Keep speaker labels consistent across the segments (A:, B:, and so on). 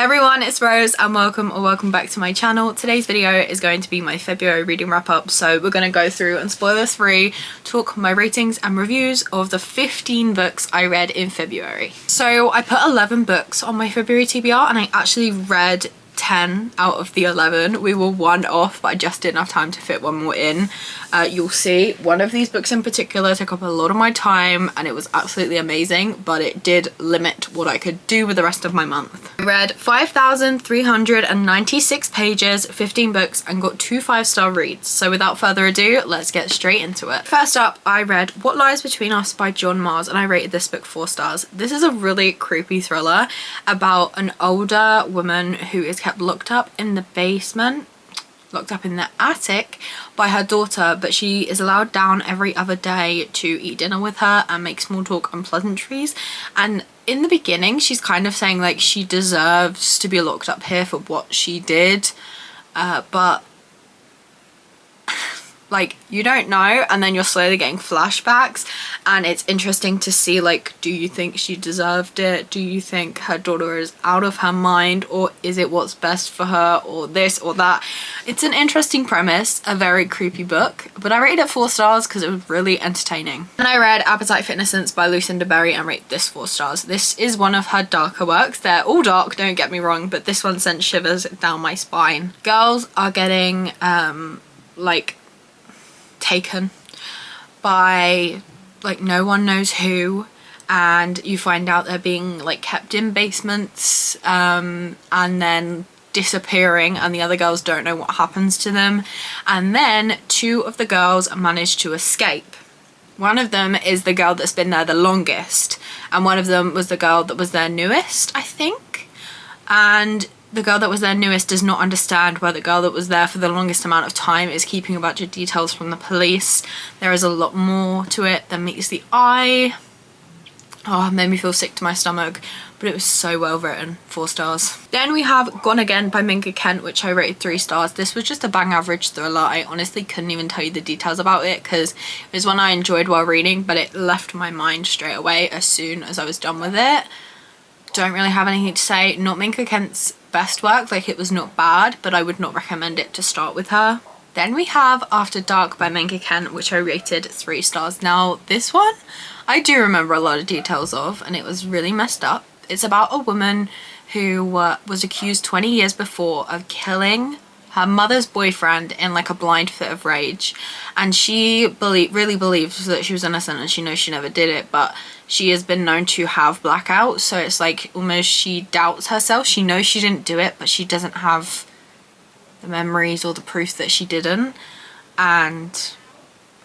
A: Hey everyone, it's Rose and welcome back to my channel. Today's video is going to be my February reading wrap up, so we're going to go through and spoilers free talk my ratings and reviews of the 15 books I read in February. So I put 11 books on my February TBR and I actually read 10 out of the 11. We were one off, but I just didn't have time to fit one more in. You'll see one of these books in particular took up a lot of my time and it was absolutely amazing, but it did limit what I could do with the rest of my month. I read 5,396 pages, 15 books, and got 2 5-star reads. So without further ado, let's get straight into it. First up, I read What Lies Between Us by John Marrs and I rated this book 4 stars. This is a really creepy thriller about an older woman who is kept locked up in the basement, locked up in the attic by her daughter, but she is allowed down every other day to eat dinner with her and make small talk and pleasantries. And in the beginning she's kind of saying like she deserves to be locked up here for what she did, but like you don't know, and then you're slowly getting flashbacks and it's interesting to see like, do you think she deserved it? Do you think her daughter is out of her mind, or is it what's best for her, or this or that? It's an interesting premise, a very creepy book, but I rated it 4 stars because it was really entertaining. And I read Appetite for Innocence by Lucinda Berry and rate this 4 stars. This is one of her darker works. They're all dark, don't get me wrong, but this one sent shivers down my spine. Girls are getting like taken by like no one knows who, and you find out they're being like kept in basements and then disappearing, and the other girls don't know what happens to them. And then 2 of the girls manage to escape. One of them is the girl that's been there the longest, and one of them was the girl that was their newest, I think. And the girl that was their newest does not understand why the girl that was there for the longest amount of time is keeping a bunch of details from the police. There is a lot more to it than meets the eye. Oh, it made me feel sick to my stomach, but it was so well written. 4 stars. Then we have Gone Again by Minka Kent, which I rated 3 stars. This was just a bang average thriller. I honestly couldn't even tell you the details about it because it was one I enjoyed while reading, but it left my mind straight away as soon as I was done with it. Don't really have anything to say. Not Minka Kent's best work, like it was not bad, but I would not recommend it to start with her. Then we have After Dark by Minka Kent, which I rated 3 stars. Now this one I do remember a lot of details of, and it was really messed up. It's about a woman who was accused 20 years before of killing her mother's boyfriend in like a blind fit of rage, and she really believes that she was innocent, and she knows she never did it, but she has been known to have blackouts, so it's like almost she doubts herself. She knows she didn't do it, but she doesn't have the memories or the proof that she didn't. And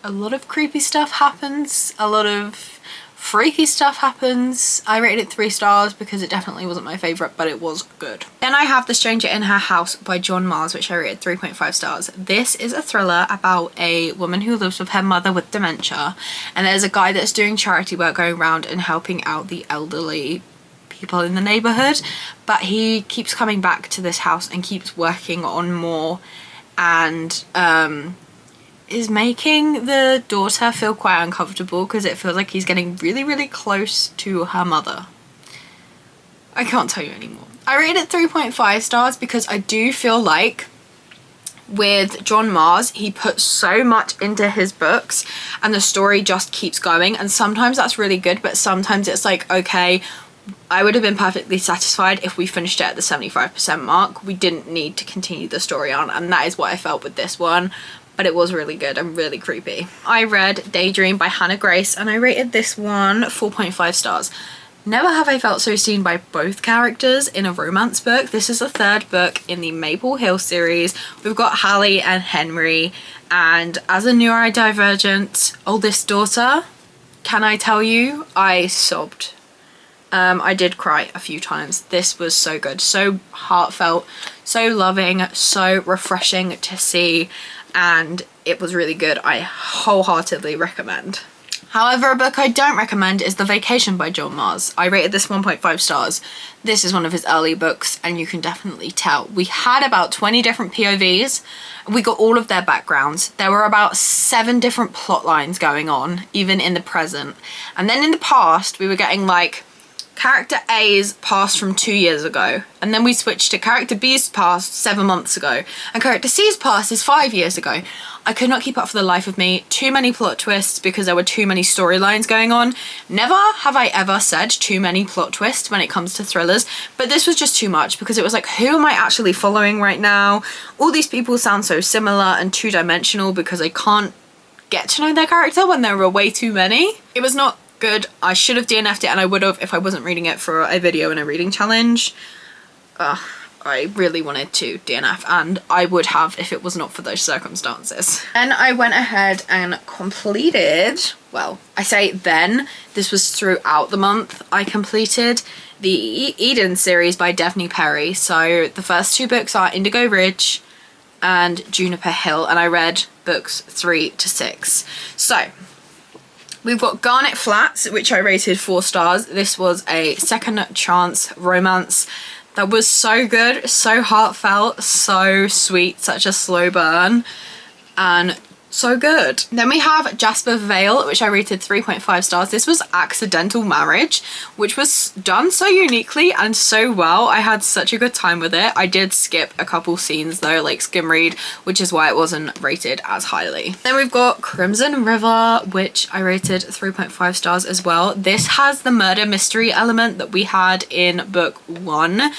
A: a lot of creepy stuff happens, a lot of freaky stuff happens. I rated it 3 stars because it definitely wasn't my favourite, but it was good. Then I have The Stranger in Her House by John Marrs, which I rated 3.5 stars. This is a thriller about a woman who lives with her mother with dementia, and there's a guy that's doing charity work going around and helping out the elderly people in the neighbourhood, but he keeps coming back to this house and keeps working on more, and is making the daughter feel quite uncomfortable because it feels like he's getting really close to her mother. I can't tell you anymore. I rated it 3.5 stars because I do feel like with John Marrs, he puts so much into his books and the story just keeps going, and sometimes that's really good, but sometimes it's like, okay, I would have been perfectly satisfied if we finished it at the 75% mark. We didn't need to continue the story on, and that is what I felt with this one. But it was really good and really creepy. I read Daydream by Hannah Grace and I rated this one 4.5 stars. Never have I felt so seen by both characters in a romance book. This is the 3rd book in the Maple Hill series. We've got Hallie and Henry, and as a neurodivergent oldest daughter, can I tell you, I sobbed. I did cry a few times. This was so good, so heartfelt, so loving, so refreshing to see, and it was really good. I wholeheartedly recommend. However, a book I don't recommend is The Vacation by John Marrs. I rated this 1.5 stars. This is one of his early books and you can definitely tell. We had about 20 different POVs. We got all of their backgrounds. There were about 7 different plot lines going on, even in the present. And then in the past, we were getting like character A's past from 2 years ago, and then we switched to character B's past 7 months ago, and character C's past is 5 years ago. I could not keep up for the life of me. Too many plot twists because there were too many storylines going on. Never have I ever said too many plot twists when it comes to thrillers, but this was just too much because it was like, who am I actually following right now? All these people sound so similar and two-dimensional because I can't get to know their character when there were way too many. It was not good. I should have DNF'd it, and I would have if I wasn't reading it for a video and a reading challenge. I really wanted to DNF, and I would have if it was not for those circumstances. And I went ahead and completed, well, I say then, this was throughout the month, I completed the Eden series by Devney Perry. So the first 2 books are Indigo Ridge and Juniper Hill, and I read books 3 to 6. So we've got Garnet Flats, which I rated 4 stars. This was a second chance romance that was so good, so heartfelt, so sweet, such a slow burn, and so good. Then we have Jasper Vale, which I rated 3.5 stars. This was Accidental Marriage, which was done so uniquely and so well. I had such a good time with it. I did skip a couple scenes though, like skim read, which is why it wasn't rated as highly. Then we've got Crimson River, which I rated 3.5 stars as well. This has the murder mystery element that we had in book 1,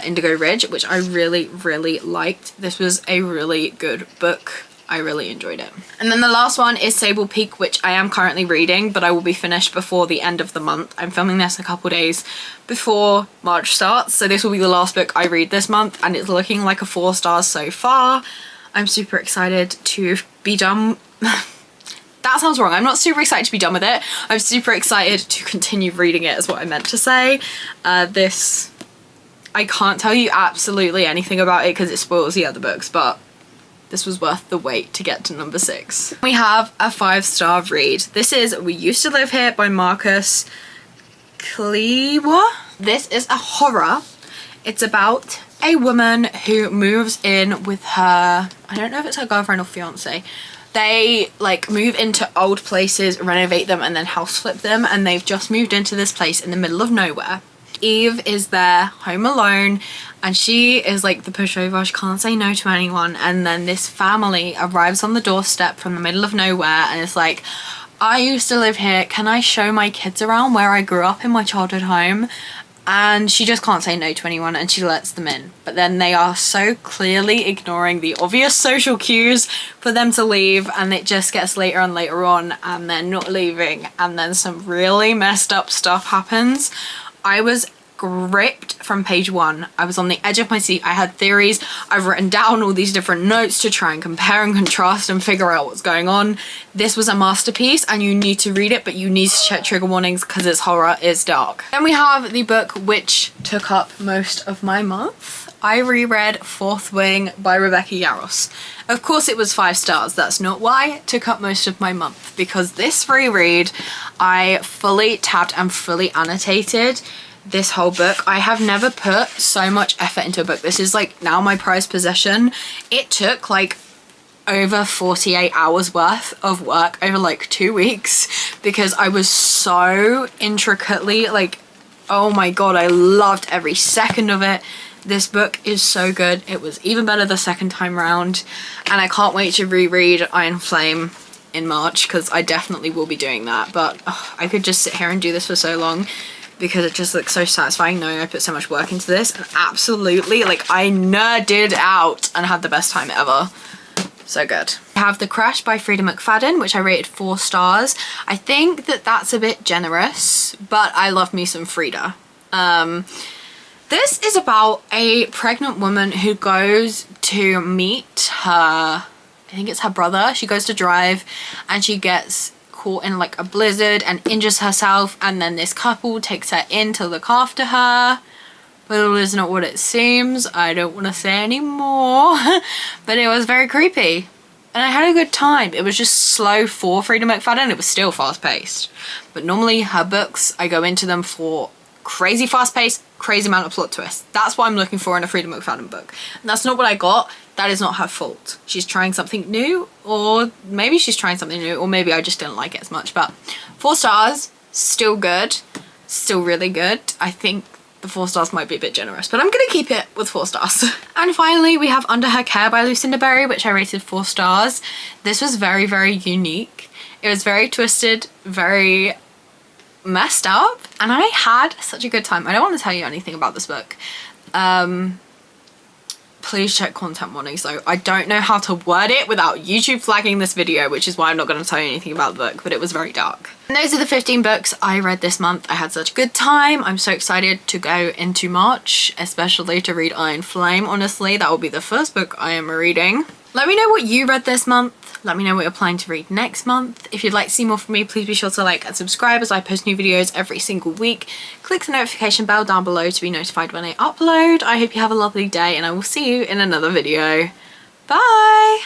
A: Indigo Ridge, which I really, really liked. This was a really good book. I really enjoyed it. And then the last one is Sable Peak, which I am currently reading, but I will be finished before the end of the month. I'm filming this a couple days before March starts, so this will be the last book I read this month, and it's looking like a 4 stars so far. I'm super excited to be done. That sounds wrong. I'm not super excited to be done with it. I'm super excited to continue reading it is what I meant to say. This, I can't tell you absolutely anything about it because it spoils the other books, but this was worth the wait to get to number 6. We have a 5-star read. This is We Used to Live Here by Marcus Klewa. This is a horror. It's about a woman who moves in with her, I don't know if it's her girlfriend or fiance. They like move into old places, renovate them, and then house flip them, and they've just moved into this place in the middle of nowhere. Eve is there home alone, and she is like the pushover. She can't say no to anyone, and then this family arrives on the doorstep from the middle of nowhere and it's like, I used to live here, can I show my kids around where I grew up in my childhood home? And she just can't say no to anyone, and she lets them in. But then they are so clearly ignoring the obvious social cues for them to leave, and it just gets later and later on, and they're not leaving, and then some really messed up stuff happens. I was gripped from page 1. I was on the edge of my seat. I had theories. I've written down all these different notes to try and compare and contrast and figure out what's going on. This was a masterpiece, and you need to read it, but you need to check trigger warnings because it's horror, it's dark. Then we have the book which took up most of my month. I reread Fourth Wing by Rebecca Yarros. Of course it was 5 stars. That's not why it took up most of my month, because this reread I fully tabbed and fully annotated this whole book. I have never put so much effort into a book. This is like now my prized possession. It took like over 48 hours worth of work over like 2 weeks because I was so intricately like, oh my god, I loved every second of it. This book is so good. It was even better the second time round, and I can't wait to reread Iron Flame in March because I definitely will be doing that. But I could just sit here and do this for so long because it just looks so satisfying knowing I put so much work into this, and absolutely like I nerded out and had the best time ever. So good. I have The Crash by Frida McFadden, which I rated 4 stars. I think that that's a bit generous, but I love me some Frida. This is about a pregnant woman who goes to meet her, I think it's her brother. She goes to drive and she gets caught in like a blizzard and injures herself, and then this couple takes her in to look after her. But it is not what it seems. I don't want to say any more, but it was very creepy. And I had a good time. It was just slow for Frida McFadden. It was still fast paced. But normally her books, I go into them for crazy fast paced, crazy amount of plot twists. That's what I'm looking for in a Frida McFadden book. And that's not what I got. That is not her fault. She's trying something new, or maybe she's trying something new, or maybe I just didn't like it as much. But 4 stars, still good. still really good. I think the 4 stars might be a bit generous, but I'm gonna keep it with 4 stars. And finally, we have Under Her Care by Lucinda Berry, which I rated 4 stars. This was very, very unique. It was very twisted, very messed up, and I had such a good time. I don't want to tell you anything about this book. Please check content warnings though. I don't know how to word it without YouTube flagging this video, which is why I'm not going to tell you anything about the book, but it was very dark. And those are the 15 books I read this month. I had such a good time. I'm so excited to go into March, especially to read Iron Flame. Honestly, that will be the first book I am reading. Let me know what you read this month. Let me know what you're planning to read next month. If you'd like to see more from me, please be sure to like and subscribe as I post new videos every single week. Click the notification bell down below to be notified when I upload. I hope you have a lovely day and I will see you in another video. Bye!